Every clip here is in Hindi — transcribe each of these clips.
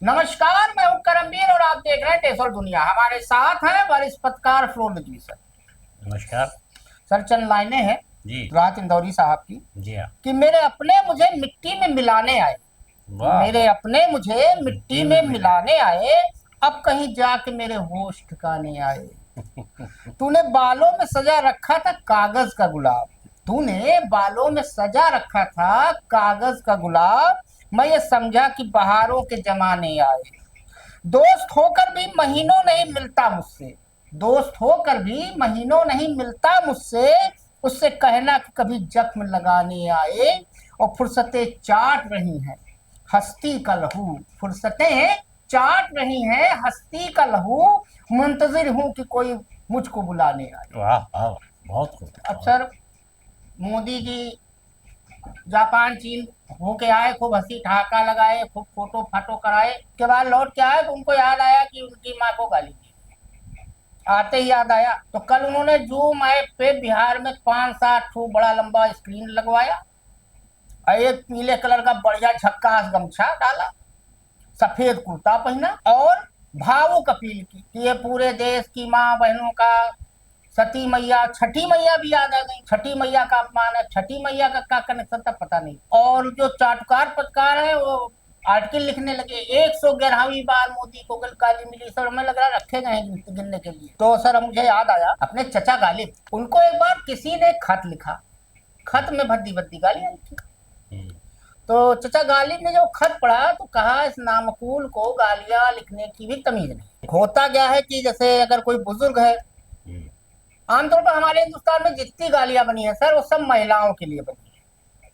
नमस्कार, मैं हूं करमवीर और आप देख रहे हैं टेसर दुनिया। हमारे साथ हैं वरिष्ठ पत्रकार फ्लोर जी सर। नमस्कार सर चंद लाइनें हैं जी। राहत इंदौरी साहब की जी हाँ। कि मेरे अपने मुझे मिट्टी में मिलाने आए। वाह मेरे वाह। अपने मुझे मिट्टी मिट्टी में में मिला। मिलाने आए, अब कहीं जाके मेरे होश ठिकाने आए। तूने बालों में सजा रखा था कागज का गुलाब, तूने बालों में सजा रखा था कागज का गुलाब। मैं ये समझा कि बहारों के जमाने आए। दोस्त होकर भी महीनों नहीं मिलता मुझसे, दोस्त होकर भी महीनों नहीं मिलता मुझसे। उससे कहना कि कभी जख्म लगाने आए। और फुर्सतें चाट रही हैं हस्ती का लहू, फुर्सतें चाट रही हैं हस्ती का लहू। मुंतजिर हूं कि कोई मुझको बुलाने आए। वाह वाह। बहुत खूब अब बहुत। सर, मोदी जी जापान चीन होके आए, खूब हंसी ठहाका लगाए, खूब फोटो फाटो कराए, के बाद लौट के आए तो उनको याद आया कि उनकी माँ को गाली दी। आते ही याद आया तो कल उन्होंने जूम ऐप पे बिहार में 5-7 ठू बड़ा लंबा स्क्रीन लगवाया और एक पीले कलर का बढ़िया झक्कास गमछा डाला, सफेद कुर्ता पहना और भावुक अपील की कि ये पूरे देश की माँ बहनों का, सती मैया, छठी मैया भी याद आ गई। छठी मैया का अपमान है, छठी मैया का क्या कनेक्शन था पता नहीं। और जो चाटुकार पत्रकार है वो आर्टिकल लिखने लगे, 111वीं बार मोदी को गाली मिली। सर हमें लग रहा रखे गए हैं गिनने के लिए। तो सर मुझे याद आया अपने चचा गालिब, उनको एक बार किसी ने खत लिखा, खत में भद्दी भद्दी गालियां लिखी। हम्म, तो चचा गालिब ने जो खत पढ़ा तो कहा इस नामकूल को गालियां लिखने की भी तमीज नहीं। होता क्या है कि जैसे अगर कोई बुजुर्ग है, हम्म, आमतौर पर हमारे हिंदुस्तान में जितनी गालियां बनी है सर वो सब महिलाओं के लिए बनी है।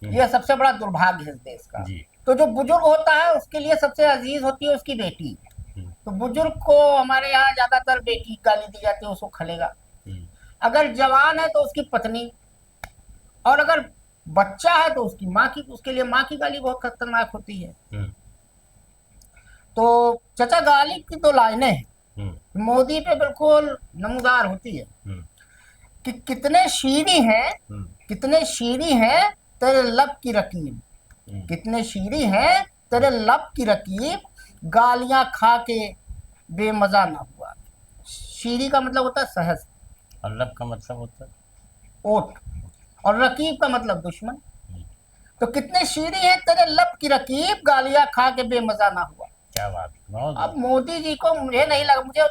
हम्म, यह सबसे बड़ा दुर्भाग्य है इस देश का। जी। तो जो बुजुर्ग होता है उसके लिए सबसे अजीज होती है उसकी बेटी। हम्म, तो बुजुर्ग को हमारे यहाँ ज्यादातर बेटी गाली दी जाती है, उसको खलेगा। हम्म, अगर जवान है तो उसकी पत्नी, और अगर बच्चा है तो उसकी माँ की, उसके लिए माँ की गाली बहुत खतरनाक होती है। हम्म, तो चचा गालिब की दो लाइनें हैं, हम्म, मोदी पे बिल्कुल नमूदार होती है हम्म, कि कितने शीरी हैं, हम्म, कितने शीरी हैं तेरे लब की रकीब, हम्म। कितने शीरी हैं तेरे लब की रकीब, गालियां खा के बेमजा ना हुआ। शीरी का मतलब होता है सहज, अल्लाह का मतलब होता है। ओट, और रकीब का मतलब दुश्मन। हम्म, तो कितने शीरी हैं तेरे लब की रकीब, गालियां खा के बेमजा ना हुआ। क्या बात है, बहुत अब बहुत। मोदी जी को मुझे नहीं लगा, मुझे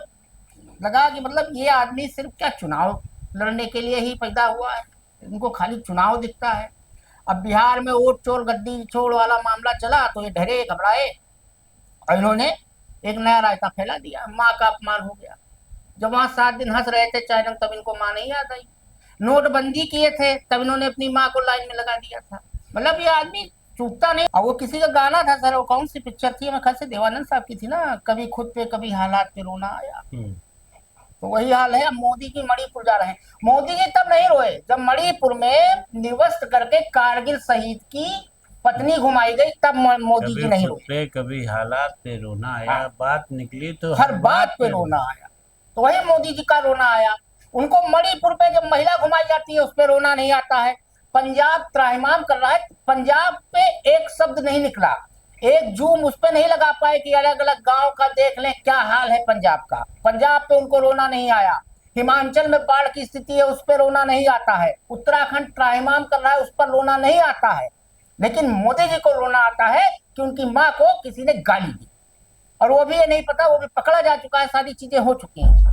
लगा कि मतलब ये आदमी सिर्फ क्या चुनाव लड़ने के लिए ही पैदा हुआ है, इनको खाली चुनाव दिखता है। अब बिहार में वोट चोर गद्दी चोर वाला मामला चला तो ये डरे घबराए और इन्होंने एक नया रायता फैला दिया, माँ का अपमान हो गया। जब वहां 7 दिन हंस रहे थे चाइना तब इनको माँ नहीं याद आई। नोटबंदी किए थे तब इन्होंने अपनी माँ को लाइन में लगा दिया था। मतलब ये आदमी चूकता नहीं। और वो किसी का गाना था सर, वो कौन सी पिक्चर थी, मैं ख्याल से देवानंद साहब की थी ना, कभी खुद पे कभी हालात पे रोना आया। हम्म, तो वही हाल है, अब मोदी जी मणिपुर जा रहे हैं। मोदी जी तब नहीं रोए जब मणिपुर में निवस्त करके कारगिल शहीद की पत्नी घुमाई गई, तब मोदी जी कभी नहीं खुद रोए। पे कभी हालात पे रोना आया, हाँ, बात निकली तो हर हर बात बात पे पे रोना रोना। आया। तो वही मोदी जी का रोना आया। उनको मणिपुर पे जब महिला घुमाई जाती है उस पर रोना नहीं आता है। पंजाब त्राहिमाम कर रहा है, पंजाब पे एक शब्द नहीं निकला, एक जूम उस पे नहीं लगा पाए कि अलग अलग गांव का देख लें क्या हाल है पंजाब का। पंजाब पे उनको रोना नहीं आया। हिमाचल में बाढ़ की स्थिति है उस पर रोना नहीं आता है। उत्तराखंड त्राहिमाम कर रहा है उस पर रोना नहीं आता है। लेकिन मोदी जी को रोना आता है कि उनकी माँ को किसी ने गाली दी, और वो भी ये नहीं पता, वो भी पकड़ा जा चुका है, सारी चीजें हो चुकी हैं।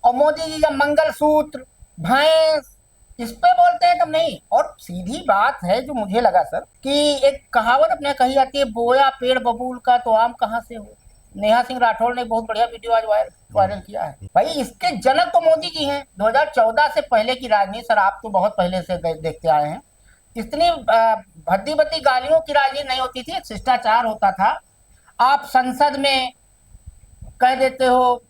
और मोदी जी जब मंगलसूत्र, भैंस, इस पे बोलते हैं तब नहीं। और सीधी बात है जो मुझे लगा सर कि एक कहावत अपने कही जाती है, बोया पेड़ बबूल का तो आम कहाँ से हो। नेहा सिंह राठौर ने बहुत बढ़िया वीडियो आज वायरल किया है। भाई इसके जनक तो मोदी जी हैं। 2014 से पहले की राजनीति सर, आप तो बहुत पहले से देखते आए हैं, इतनी भद्दी भद्दी गालियों की राजनीति नहीं होती थी, एक शिष्टाचार होता था। आप संसद में कह देते हो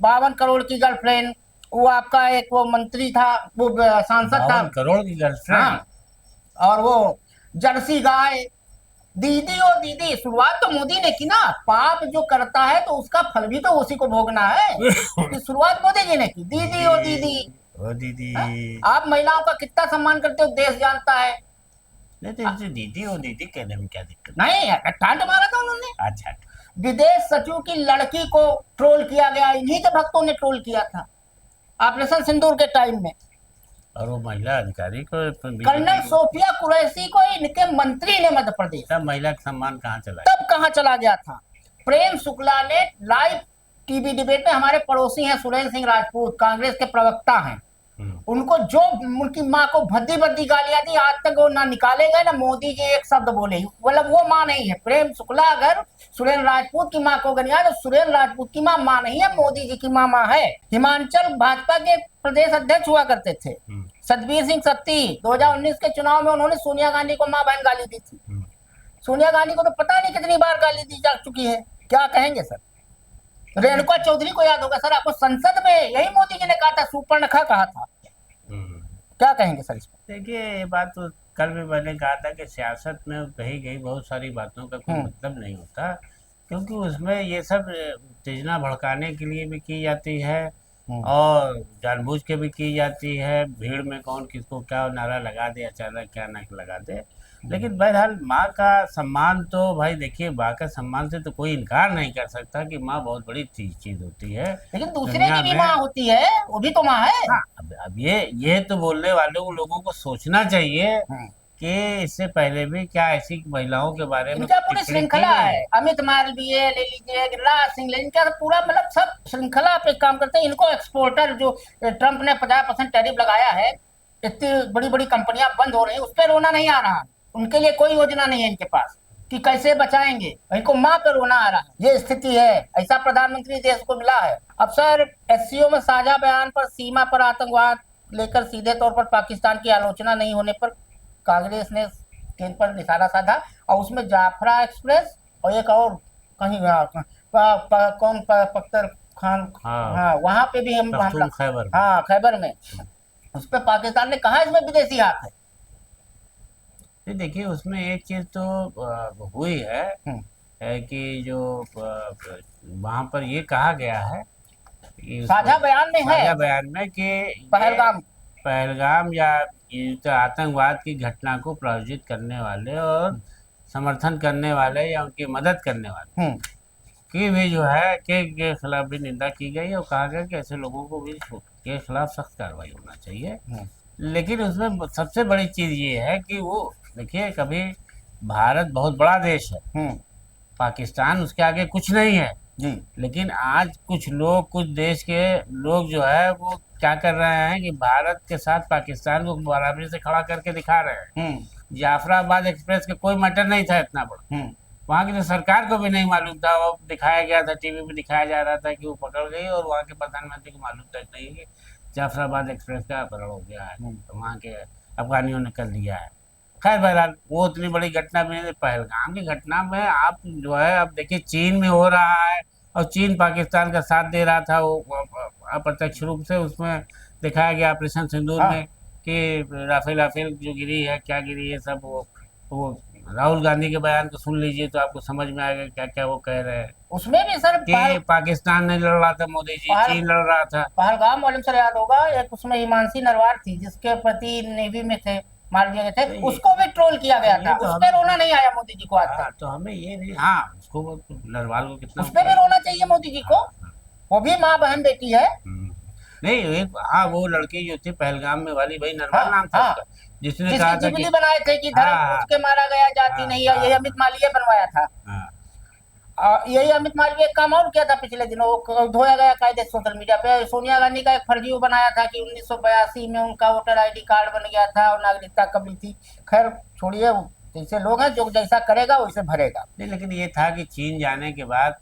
52 करोड़ की गर्लफ्रेंड, वो आपका एक वो मंत्री था, वो सांसद था। 52 करोड़ की गर्लफ्रेंड। हाँ, और वो जर्सी गाय, दीदी ओ दीदी। शुरुआत तो मोदी ने की ना, पाप जो करता है तो उसका फल भी तो उसी को भोगना है। कि शुरुआत मोदी जी ने की, दीदी ओ दीदी। ओ दीदी। हाँ? आप महिलाओं का कितना सम्मान करते हो देश जानता है। नहीं तो इनसे दीदी ओ दीदी कहने में क्या दिक्कत है? नहीं, टांट मारा था उन्होंने। अच्छा। विदेश सचिव की लड़की को ट्रोल किया गया, इन्हीं के भक्तों ने ट्रोल किया था ऑपरेशन सिंदूर के टाइम में। और वो महिला अधिकारी को कर्नल सोफिया कुरैशी को इनके मंत्री ने मध्य प्रदेश, तब महिला का सम्मान कहाँ चला तब कहाँ चला गया था। प्रेम शुक्ला ने लाइव टीवी डिबेट में, हमारे पड़ोसी हैं सुरेंद्र सिंह राजपूत, कांग्रेस के प्रवक्ता हैं, उनको जो उनकी माँ को भद्दी भद्दी गालियां दी, आज तक वो ना निकाले गए ना मोदी जी एक शब्द बोले, मतलब वो माँ नहीं है। प्रेम शुक्ला अगर सुरेंद्र राजपूत की माँ को गनिया तो सुरेंद्र राजपूत की माँ नहीं है, मोदी जी की माँ है। हिमाचल भाजपा के प्रदेश अध्यक्ष हुआ करते थे सतबीर सिंह सत्ती, 2019 के चुनाव में उन्होंने सोनिया गांधी को माँ बहन गाली दी थी। सोनिया गांधी को तो पता नहीं कितनी बार गाली दी जा चुकी है। क्या कहेंगे सर? रेणुका चौधरी को याद होगा सर, आपको संसद में यही मोदी जी ने कहा था, सुपर्णखा कहा था। क्या कहेंगे सर इस पर? देखिए, ये बात तो कल भी मैंने कहा था कि सियासत में कही गई बहुत सारी बातों का कोई मतलब नहीं होता, क्योंकि उसमें ये सब उत्तेजना भड़काने के लिए भी की जाती है और जानबूझ के भी की जाती है। भीड़ में कौन किसको क्या नारा लगा दे, अचानक क्या ना लगा दे। लेकिन बहरहाल माँ का सम्मान तो भाई देखिए, माँ का सम्मान से तो कोई इनकार नहीं कर सकता कि माँ बहुत बड़ी चीज होती है। लेकिन दूसरे की भी माँ होती है, वो भी तो माँ है। हाँ, अब ये तो बोलने वालों लोगों को सोचना चाहिए कि इससे पहले भी क्या ऐसी महिलाओं के बारे में इनका पूरी श्रृंखला है। अमित मालवीय ले लीजिए, गिरिराज सिंह ले, इनका पूरा मतलब सब श्रृंखला पे काम करते हैं। इनको एक्सपोर्टर जो ट्रंप ने 50% टैरिफ लगाया है, इतनी बड़ी बड़ी कंपनियां बंद हो रही है, उस पर रोना नहीं आ रहा। उनके लिए कोई योजना नहीं है इनके पास कि कैसे बचाएंगे, इनको माँ पे रोना आ रहा है। ये स्थिति है, ऐसा प्रधानमंत्री देश को मिला है। अब सर, एससीओ में साझा बयान पर सीमा पर आतंकवाद लेकर सीधे तौर पर पाकिस्तान की आलोचना नहीं होने पर कांग्रेस ने केंद्र पर निशाना साधा, और उसमें जाफरा एक्सप्रेस और एक और कहीं कौन पख्तरखान, हाँ वहां पे भी हम खैबर, हाँ खैबर में, उस पर पाकिस्तान ने कहा इसमें विदेशी हाथ है। देखिए, उसमें एक चीज तो हुई है कि जो वहां पर ये कहा गया है साझा बयान में है, साझा बयान में कि पहलगाम या तो आतंकवाद की घटना को प्रायोजित करने वाले और समर्थन करने वाले या उनकी मदद करने वाले की भी जो है के खिलाफ भी निंदा की गई और कहा गया कि ऐसे लोगों को भी के खिलाफ सख्त कार्रवाई होना चाहिए। लेकिन उसमें सबसे बड़ी चीज ये है कि वो देखिए, कभी भारत बहुत बड़ा देश है, पाकिस्तान उसके आगे कुछ नहीं है जी। लेकिन आज कुछ लोग, कुछ देश के लोग जो है वो क्या कर रहे हैं कि भारत के साथ पाकिस्तान को बराबरी से खड़ा करके दिखा रहे हैं। जाफराबाद एक्सप्रेस का कोई मैटर नहीं था इतना बड़ा, वहाँ की तो सरकार को भी नहीं मालूम था। वो दिखाया गया था, टीवी में दिखाया जा रहा था कि वो पकड़ गई और वहाँ के प्रधानमंत्री को मालूम तक नहीं कि जाफराबाद एक्सप्रेस का अपहरण हो गया है, तो वहाँ के अफगानियों ने कर लिया है। खैर बहरहाल, वो उतनी बड़ी घटना में, पहलगाम की घटना में आप जो है, अब देखिए चीन में हो रहा है और चीन पाकिस्तान का साथ दे रहा था, वो अप्रत्यक्ष रूप से उसमें दिखाया गया ऑपरेशन सिंदूर में कि राफेल जो गिरी है, क्या गिरी है सब, वो राहुल गांधी के बयान को सुन लीजिए तो आपको समझ में आएगा क्या क्या वो कह रहे हैं। उसमें भी सर कि पाकिस्तान नहीं लड़ रहा था मोदी जी, चीन लड़ रहा था। पहलगाम वाले सर याद होगा, एक उसमें हिमांशी नरवार थी जिसके पति नेवी में थे, मार दिए गए थे, उसको भी ट्रोल किया गया था। उस पर रोना नहीं आया मोदी जी को आज तक। तो हमें ये नहीं, हाँ उसको नरवाल को कितना, उस पर भी रोना चाहिए मोदी जी को, वो भी माँ बहन बेटी है। नहीं, हाँ वो लड़की जो थी पहलगाम में वाली, भाई नरवाल नाम था उसका, जिसने कहा था कि बनाए थे कि धर्म पूछ के मारा गया, जाति नहीं है, यही अमित मालवीय बनवाया था। यही अमित मालवीय काम और किया था पिछले दिनों, वो धोया गया कायदे सोशल मीडिया पे। सोनिया गांधी का एक फर्जी वो बनाया था कि 1982 में उनका वोटर आईडी कार्ड बन गया था और नागरिकता कब ली थी। खैर छोड़िए, जैसे लोग हैं जो जैसा करेगा वैसे भरेगा। नहीं, लेकिन ये था कि चीन जाने के बाद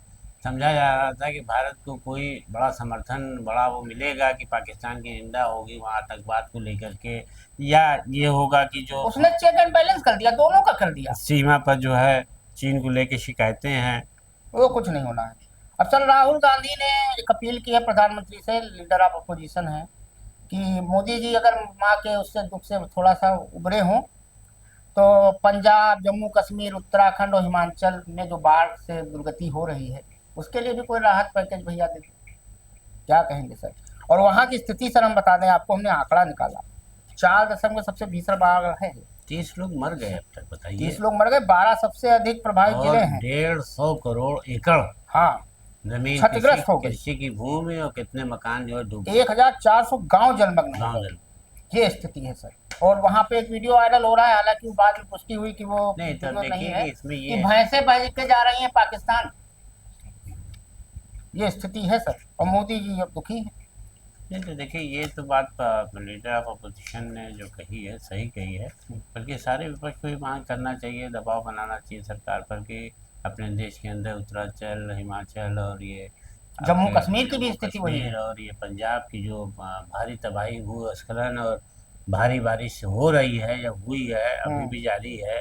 समझा जा रहा था कि भारत को कोई बड़ा समर्थन, बड़ा वो मिलेगा कि पाकिस्तान की निंदा होगी वहाँ आतंकवाद को लेकर के, या ये होगा कि जो उसने चेक एंड बैलेंस कर दिया, दोनों का कर दिया। सीमा पर जो है चीन को लेकर शिकायतें हैं, वो कुछ नहीं होना है। अब सर, राहुल गांधी ने एक अपील की है प्रधानमंत्री से, लीडर ऑफ अपोजिशन है, कि मोदी जी अगर माँ के उससे दुख से थोड़ा सा उबरे हों तो पंजाब, जम्मू कश्मीर, उत्तराखंड और हिमाचल में जो बाढ़ से दुर्गति हो रही है उसके लिए भी कोई राहत पैकेज भैया दे। क्या कहेंगे सर? और वहाँ की स्थिति सर हम बता दें आपको, हमने आंकड़ा निकाला, 4 दशक में सबसे भीषण बाढ़ है 30 लोग मर गए अब तक, बताइए। 30 लोग मर गए, 12 सबसे अधिक प्रभावित जिले और हैं। 150 करोड़ एकड़ हाँ, जमीन, क्षतिग्रस्त हो गई। कृषि की भूमि, और कितने मकान जो है डूब 1400 गांव जलमग्न हो गाँव गए। जल। ये स्थिति है सर। और वहां पे एक वीडियो वायरल हो रहा है, हालांकि बाद में पुष्टि हुई कि वो नहीं, तो वीडियो नहीं देखिए है, कि इसमें कि ये है। भैंसे बह के जा रही हैं पाकिस्तान। ये स्थिति है सर, और मोदी जी अब दुखी हैं। नहीं, तो देखिए ये तो बात लीडर ऑफ अपोजिशन ने जो कही है सही कही है, बल्कि सारे विपक्ष को भी मांग करना चाहिए, दबाव बनाना चाहिए सरकार पर कि अपने देश के अंदर उत्तरांचल, हिमाचल और ये जम्मू आपके कश्मीर की भी जम्मू स्थिति वही कश्मीर है। और ये पंजाब की जो भारी तबाही, भूस्खलन और भारी बारिश हो रही है या हुई है, अभी भी जारी है,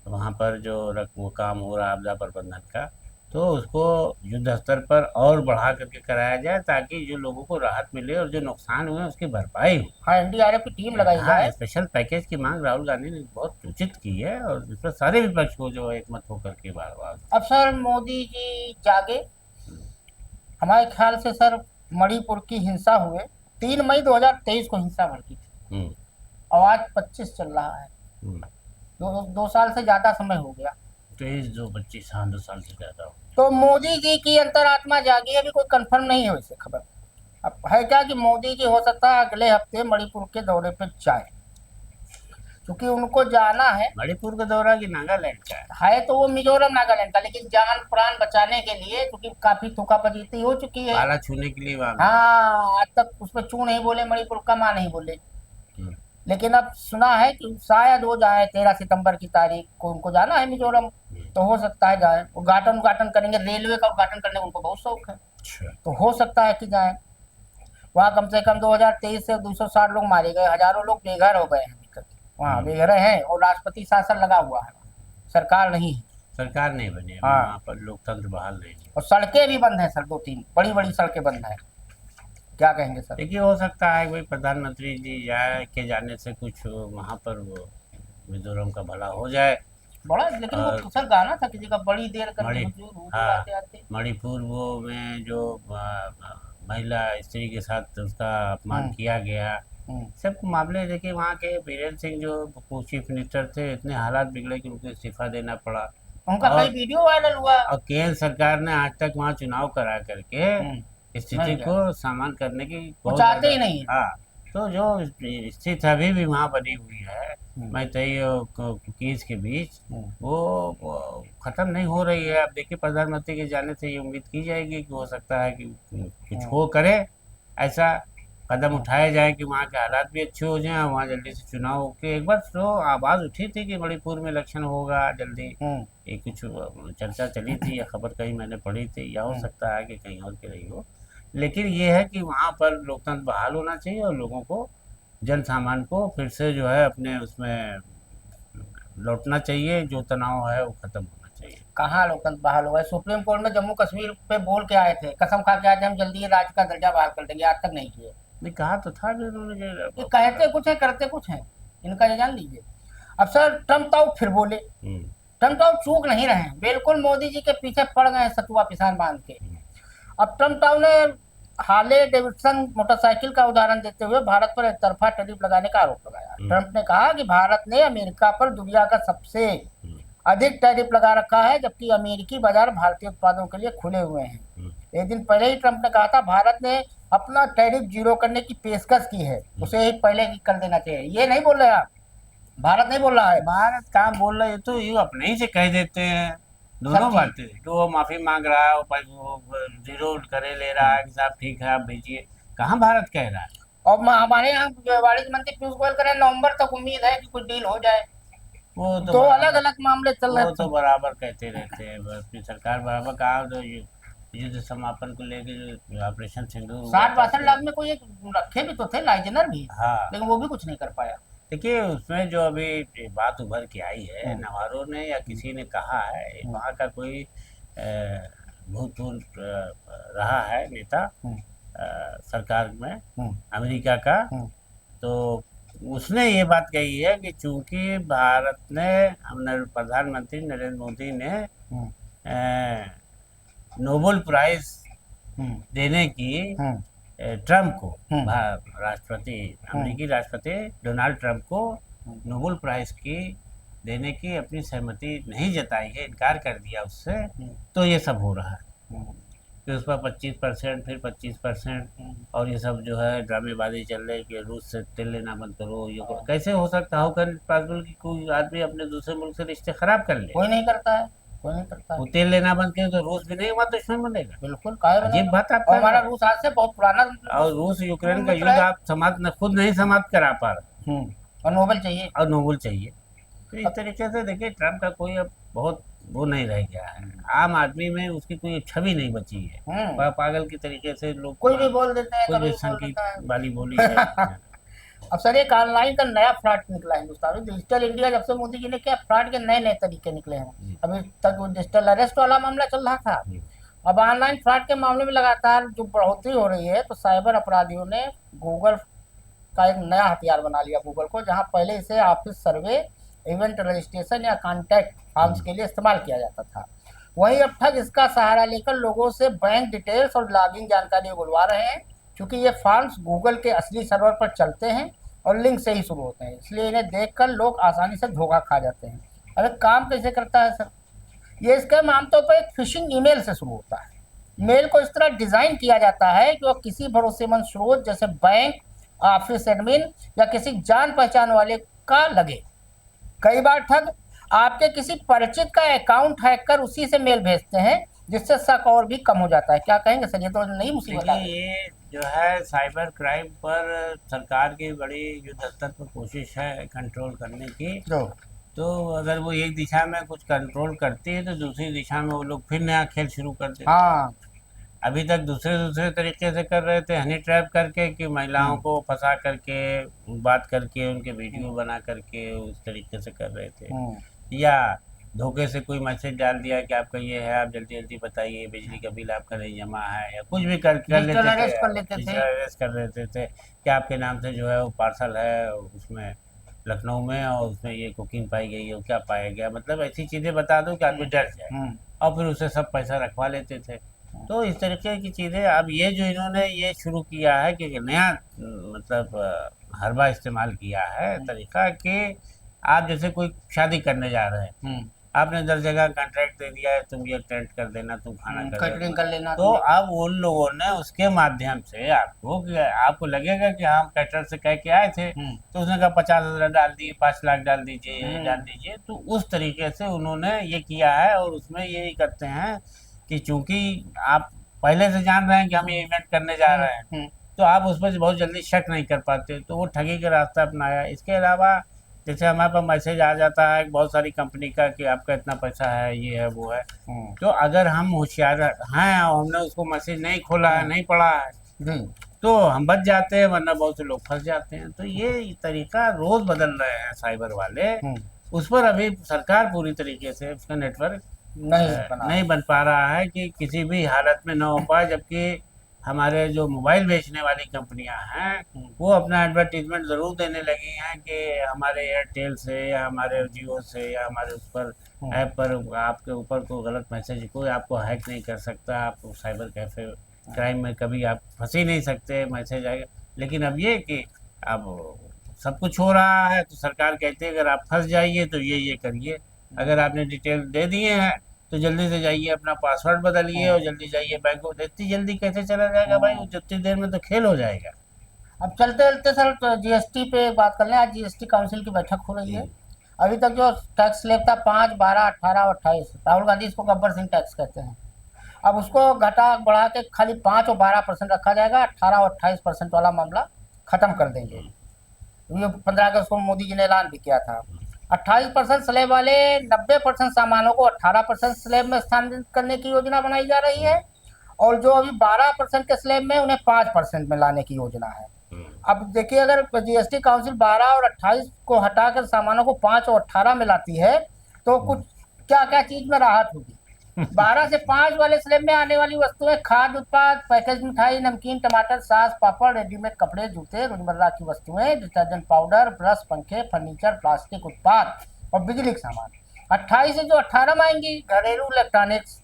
वहाँ पर जो वो काम हो रहा है आपदा प्रबंधन का, तो उसको युद्ध स्तर पर और बढ़ा करके कराया जाए, ताकि जो लोगों को राहत मिले और जो नुकसान हुए उसकी भरपाई हो। हाँ, एनडीआरएफ की टीम लगाई हाँ, जाए। स्पेशल पैकेज की मांग राहुल गांधी ने बहुत उचित की है, और इस पर सारे विपक्ष को जो एकमत होकर के बार बार। अब सर मोदी जी जागे। हमारे ख्याल से सर मणिपुर की हिंसा हुए 3 मई 2023 को हिंसा भड़की थी, हम्म, और आज 25 चल रहा है। हम्म। 2 साल से ज्यादा समय हो गया। 23 जो 25, हाँ, 2 साल से ज्यादा हो। तो मोदी जी की अंतरात्मा जागी, अभी कोई कंफर्म नहीं है वैसे खबर। अब है क्या कि मोदी जी हो सकता है अगले हफ्ते मणिपुर के दौरे पे जाए, क्योंकि उनको जाना है। मणिपुर का दौरा की नागालैंड का है तो वो मिजोरम नागालैंड का, लेकिन जान प्राण बचाने के लिए, क्योंकि काफी थूकापजीती हो चुकी है। पाला छूने के लिए वहाँ। हाँ, आज तक उस पर चू नहीं बोले, मणिपुर का माँ नहीं बोले। हम्म, लेकिन अब सुना है कि शायद वो जाए, 13 सितंबर की तारीख को उनको जाना है मिजोरम। तो हो सकता है जाए, उद्घाटन उद्घाटन करेंगे, रेलवे का उद्घाटन करने का उनको बहुत शौक है। अच्छा। तो हो सकता है कि जाए। वहाँ कम से कम 2023 से 260 लोग मारे गए, हजारों लोग बेघर हो गए हैं अभी तक। वहाँ बेघर हैं, और राष्ट्रपति शासन लगा हुआ है, सरकार नहीं है। सरकार नहीं बनी अभी, हाँ। वहाँ पर लोकतंत्र बहाल नहीं है। और सड़कें भी बंद हैं सर, 2-3 बड़ी बड़ी सड़कें बंद हैं। क्या कहेंगे सर? देखिए, हो सकता है कोई प्रधानमंत्री जी जाने से कुछ वहाँ पर वो मिजोरम का भला हो जाए। बड़ा, लेकिन वो सर गाना था किसी का, बड़ी देर करके मणि हुजूर हाँ, आते आते। मणिपुर वो में जो महिला स्त्री के साथ उसका अपमान हम्म, किया गया, हम्म, सब मामले देखिए। वहाँ के बीरेंद्र सिंह जो चीफ मिनिस्टर थे, इतने हालात बिगड़े कि उनको इस्तीफा देना पड़ा। उनका कई और वीडियो वायरल हुआ। केंद्र सरकार ने आज तक वहाँ चुनाव करा करके स्थिति नहीं को गया। सामान करने की वो बहुत चाहते ही ज़्यादा। नहीं है। हाँ, तो जो स्थिति अभी भी वहाँ बनी हुई है मैतेई और कुकीज के बीच, वो खत्म नहीं हो रही है। अब देखिए, प्रधानमंत्री के जाने से ये उम्मीद की जाएगी कि हो सकता है कि कुछ हो करे, ऐसा कदम उठाए जाए कि वहाँ के हालात भी अच्छे हो जाएं, और वहाँ जल्दी से चुनाव होके। एक बार तो आवाज़ उठी थी कि मणिपुर में इलेक्शन होगा जल्दी, ये कुछ चर्चा चली थी या खबर कहीं मैंने पढ़ी थी, या हो सकता है कि कहीं और की रही हो। लेकिन ये है कि वहाँ पर लोकतंत्र बहाल होना चाहिए, और लोगों को, जन सामान को फिर से जो है अपने उसमें लौटना चाहिए, जो तनाव है वो खत्म होना चाहिए। कहाँ लोकतंत्र बहाल हुआ है? सुप्रीम कोर्ट में जम्मू कश्मीर पे बोल के आए थे, कसम खा के आए थे, हम जल्दी ये राज्य का दर्जा बहाल कर देंगे। आज तक नहीं किए। नहीं, कहा तो था भी उन्होंने ये कहते कुछ है, करते कुछ है। इनका ये जान लीजिए। अब सर ट्रम्प ताऊ फिर बोले। ट्रम्प ताऊ चूक नहीं रहे हैं, बिल्कुल मोदी जी के पीछे पड़ गए हैं सतुआ पिसान बांध के। अब ट्रम्प ताऊ ने हार्ले डेविडसन मोटरसाइकिल का उदाहरण देते हुए भारत पर एक तरफा टैरिफ लगाने का आरोप लगाया। ट्रम्प ने कहा कि भारत ने अमेरिका पर दुनिया का सबसे अधिक टैरिफ लगा रखा है, जबकि अमेरिकी बाजार भारतीय उत्पादों के लिए खुले हुए हैं। एक दिन पहले ही ट्रम्प ने कहा था भारत ने अपना टैरिफ जीरो करने की पेशकश की है, उसे ही पहले ही कर देना चाहिए। ये नहीं बोल रहे आप, भारत नहीं बोल रहा है। भारत कहाँ बोल रहा है, तो ये अपने ही से कह देते हैं दोनों बातें, तो वो माफी मांग रहा है, वो जीरो करे ले रहा है कि साहब ठीक है आप भेजिए। कहाँ भारत कह रहा है? और हमारे यहाँ वाणिज्य मंत्री पीयूष गोयल कह रहे हैं नवंबर तक उम्मीद है कि कुछ डील हो जाए। वो तो दो अलग अलग मामले चल रहे वो हैं। तो बराबर कहते रहते हैं, अपनी सरकार बराबर। कहा तो युद्ध समापन को लेके जो ऑपरेशन सिंदूर 60-62 लाख में कोई एक रखे भी तो थे, लाइजनर भी, हाँ, लेकिन वो भी कुछ नहीं कर पाया। देखिए उसमें जो अभी बात उभर के आई है, नवारो ने या किसी ने कहा है, वहाँ का कोई भूतपूर्व रहा है नेता सरकार में अमेरिका का, तो उसने ये बात कही है कि चूंकि भारत ने, प्रधानमंत्री नरेंद्र मोदी ने नोबेल प्राइज देने की ट्रम्प को, राष्ट्रपति, अमेरिकी राष्ट्रपति डोनाल्ड ट्रम्प को नोबेल प्राइज की देने की अपनी सहमति नहीं जताई है, इनकार कर दिया उससे, तो ये सब हो रहा है कि उस पर 25%, फिर 25%, और ये सब जो है ड्रामेबाजी चल रही है कि रूस से तेल लेना बंद करो, ये करो। कैसे हो सकता, हाउ कैन इट पॉसिबल कि कोई आदमी अपने दूसरे मुल्क से रिश्ते खराब कर ले? कोई नहीं करता है, कोई नहीं करता वो है। तेल लेना बंद करे तो रूस भी नहीं हुआ दुश्मन बनेगा? बिल्कुल, काहे अजीब बनेगा। बात आप और कर हमारा रहे हैं। रूस आज से बहुत पुराना और रूस यूक्रेन का मित्र युद्ध है। आप खुद नहीं समाप्त करा पा रहे, और नोबेल चाहिए। और नोबेल चाहिए। तो इस तरीके से देखिए ट्रम्प का कोई अब बहुत वो नहीं रह गया है, आम आदमी में उसकी कोई छवि नहीं बची है। पागल की तरीके से लोग कोई भी बोल देते हैं, कुछ कभी भी भी बोल संगीत देता है। वाली बोली है। अब सर एक ऑनलाइन का नया फ्रॉड निकला है हिंदुस्तान में। डिजिटल इंडिया जब से मोदी जी ने किया, फ्रॉड के नए नए तरीके निकले हैं। अभी तक वो डिजिटल अरेस्ट वाला मामला चल रहा था, अब ऑनलाइन फ्रॉड के मामले में लगातार जो बढ़ोतरी हो रही है, तो साइबर अपराधियों ने गूगल का एक नया हथियार बना लिया गूगल को, जहां पहले इसे ऑफिस सर्वे, इवेंट रजिस्ट्रेशन या कॉन्टैक्ट फॉर्म्स के लिए इस्तेमाल किया जाता था। वहीं अब ठग इसका सहारा लेकर लोगों से बैंक डिटेल्स और लॉगिन जानकारी उगलवा रहे हैं, क्योंकि ये फॉर्म्स गूगल के असली सर्वर पर चलते हैं और लिंक से ही शुरू होते हैं, इसलिए इन्हें देखकर लोग आसानी से धोखा खा जाते हैं। अब एक काम कैसे करता है सर, ये स्कैम आमतौर पर एक फिशिंग ईमेल से शुरू होता है। मेल को इस तरह डिजाइन किया जाता है कि वह किसी भरोसेमंद स्रोत जैसे बैंक, ऑफिस एडमिन या किसी जान पहचान वाले का लगे। कई बार ठग आपके किसी परिचित का अकाउंट हैक कर उसी से मेल भेजते हैं, जिससे शक और भी कम हो जाता है। क्या कहेंगे सर, ये तो नई मुसीबत आ देखिए गई। ये जो है साइबर क्राइम पर सरकार की बड़ी युद्ध स्तर पर कोशिश है कंट्रोल करने की। तो अगर वो एक दिशा में कुछ कंट्रोल करती है तो दूसरी दिशा में वो लोग फिर नया खेल शुरू कर देते हैं। हाँ, अभी तक दूसरे दूसरे तरीके से कर रहे थे, हनी ट्रैप करके कि महिलाओं को फंसा करके बात करके उनके वीडियो बना करके उस तरीके से कर रहे थे, या धोखे से कोई मैसेज डाल दिया कि आपका ये है, आप जल्दी जल्दी बताइए, बिजली का बिल आपका नहीं जमा है, या कुछ भी कर डिजिटल लेते अरेस्ट थे, कर लेते थे। डिजिटल अरेस्ट कर लेते थे कि आपके नाम से जो है वो पार्सल है उसमें लखनऊ में, और उसमें ये कुकिंग पाई गई है, क्या पाया गया, मतलब ऐसी चीज़ें बता दो कि आदमी डर जाए, और फिर उसे सब पैसा रखवा लेते थे। तो इस तरीके की चीज़ें अब ये जो इन्होंने ये शुरू किया है कि नया मतलब हरबा इस्तेमाल किया है तरीका कि आप जैसे कोई शादी करने जा रहे हैं, आपने 10 जगह कॉन्ट्रैक्ट दे दिया है, तुम ये टेंट कर देना, तुम खाना कर कैटरिंग कर लेना। तो अब उन लोगों ने उसके माध्यम से आपको लगेगा कि हम कैटर से कह के आए थे, तो उसने कहा 50,000 डाल दिए, 5 लाख डाल दीजिए, डाल दीजिए। तो उस तरीके से उन्होंने ये किया है, और उसमें यही करते हैं कि चूंकि आप पहले से जान रहे हैं कि हम ये इवेंट करने जा रहे हैं, तो आप उस पर बहुत जल्दी शक नहीं कर पाते, तो वो ठगी का रास्ता अपनाया। इसके अलावा जैसे हमारे पास मैसेज आ जाता है बहुत सारी कंपनी का कि आपका इतना पैसा है, ये है वो है, तो अगर हम होशियार हैं और हमने उसको मैसेज नहीं खोला है, नहीं पढ़ा है, तो हम बच जाते हैं, वरना बहुत से लोग फंस जाते हैं। तो ये तरीका रोज बदल रहे हैं साइबर वाले, उस पर अभी सरकार पूरी तरीके से उसका नेटवर्क नहीं बन पा रहा है कि किसी भी हालत में न हो पाए। जबकि हमारे जो मोबाइल बेचने वाली कंपनियां हैं वो अपना एडवर्टीजमेंट ज़रूर देने लगी हैं कि हमारे एयरटेल से या हमारे जियो से या हमारे उस पर ऐप पर आपके ऊपर कोई गलत मैसेज, कोई आपको हैक नहीं कर सकता, आप साइबर कैफे क्राइम में कभी आप फंस ही नहीं सकते, मैसेज आएगा। लेकिन अब ये कि अब सब कुछ हो रहा है तो सरकार कहती है अगर आप फंस जाइए तो ये करिए, अगर आपने डिटेल दे दिए हैं तो जल्दी से जाइए अपना पासवर्ड बदलिए और जल्दी जाइए बैंक को। इतनी जल्दी कैसे चला जाएगा भाई, जितनी देर में तो खेल हो जाएगा। अब चलते चलते सर तो जीएसटी पे बात कर लें। आज जीएसटी काउंसिल की बैठक हो रही है। अभी तक जो टैक्स स्लैब था 5, 12, 18 और 28, राहुल गांधी इसको गब्बर सिंह टैक्स कहते हैं, अब उसको घटा बढ़ा के खाली 5 और 12% रखा जाएगा। 18 और 28% वाला मामला खत्म कर देंगे। ये 15 अगस्त को मोदी जी ने ऐलान भी किया था। 28% स्लैब वाले 90% सामानों को 18% स्लैब में स्थानांतरित करने की योजना बनाई जा रही है, और जो अभी 12% के स्लैब में उन्हें 5% में लाने की योजना है। अब देखिए, अगर जीएसटी काउंसिल 12 और 28 को हटाकर सामानों को 5 और 18 में लाती है तो कुछ क्या क्या चीज में राहत होगी। 12 से 5 वाले स्लैब में आने वाली वस्तुएं खाद्य उत्पाद, पैकेज मिठाई, नमकीन, टमाटर, सास, पापड़, रेडीमेड कपड़े, जूते, रोजमर्रा की वस्तुएं, डिटर्जेंट पाउडर, ब्रश, पंखे, फर्नीचर, प्लास्टिक उत्पाद और बिजली के सामान। 28 से जो 18 में आएंगी, घरेलू इलेक्ट्रॉनिक्स,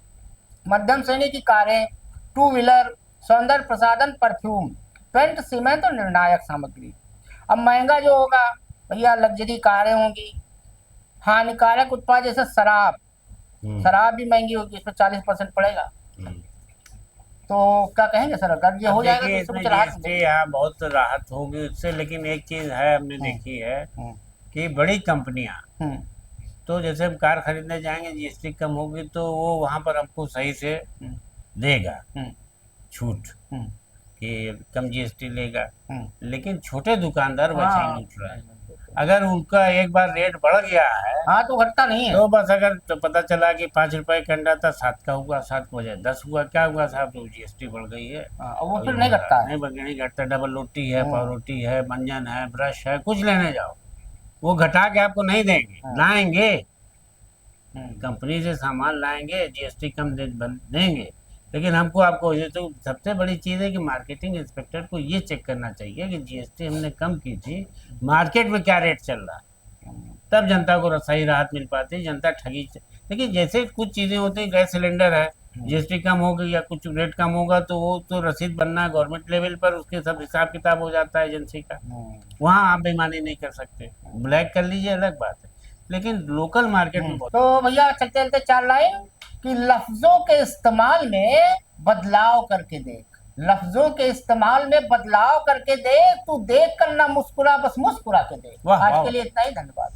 मध्यम श्रेणी की कारें, 2 व्हीलर, सौंदर्य प्रसाधन, परफ्यूम, पेंट, सीमेंट और निर्णायक सामग्री। अब महंगा जो होगा भैया लग्जरी कारें होंगी, हानिकारक उत्पाद जैसे शराब, शराब भी महंगी होगी, इस पर 40% पड़ेगा। तो क्या कहेंगे सर, अगर ये हो जाएगा तो देखिए इससे इसमें कुछ राहत जीएसटी यहाँ बहुत राहत होगी उससे, लेकिन एक चीज है हमने देखी है कि बड़ी कंपनियां, हम्म, तो जैसे हम कार खरीदने जाएंगे जीएसटी कम होगी तो वो वहां पर हमको सही से देगा हम्म, छूट हम्म, कि कम जीएसटी लेगा, हम्म। लेकिन छोटे दुकानदार वैसे ही हाँ लूट रहा है। अगर उनका एक बार रेट बढ़ गया है हाँ, तो घटता नहीं है। तो बस, अगर तो पता चला कि 5 रुपए का अंडा था 7 का हुआ, 7 की बजाय 10 हुआ, क्या हुआ साहब, तो जीएसटी बढ़ गई है। हाँ, और वो फिर नहीं घटता है। नहीं घटता। डबल रोटी है, पाव रोटी है, मंजन है, ब्रश है, कुछ लेने जाओ वो घटा के आपको नहीं देंगे। लाएंगे, कंपनी से सामान लाएंगे, जीएसटी कम देंगे, लेकिन हमको आपको ये तो सबसे बड़ी चीज़ है कि मार्केटिंग इंस्पेक्टर को ये चेक करना चाहिए कि जीएसटी हमने कम की थी, मार्केट में क्या रेट चल रहा है, तब जनता को सही राहत मिल पाती है। जनता ठगी, देखिए जैसे कुछ चीज़ें होती हैं, गैस सिलेंडर है, जीएसटी कम हो गई या कुछ रेट कम होगा तो वो तो रसीद बनना है गवर्नमेंट लेवल पर, उसके सब हिसाब किताब हो जाता है एजेंसी का, वहाँ आप बेईमानी नहीं कर सकते। ब्लैक कर लीजिए अलग बात है, लेकिन लोकल मार्केट में बहुत। तो भैया चलते चलते 4 लाइन कि लफ्जों के इस्तेमाल में बदलाव करके देख, लफ्जों के इस्तेमाल में बदलाव करके देख, तू देख कर ना मुस्कुरा, बस मुस्कुरा के देख। वाह, आज वाह। के लिए इतना ही, धन्यवाद।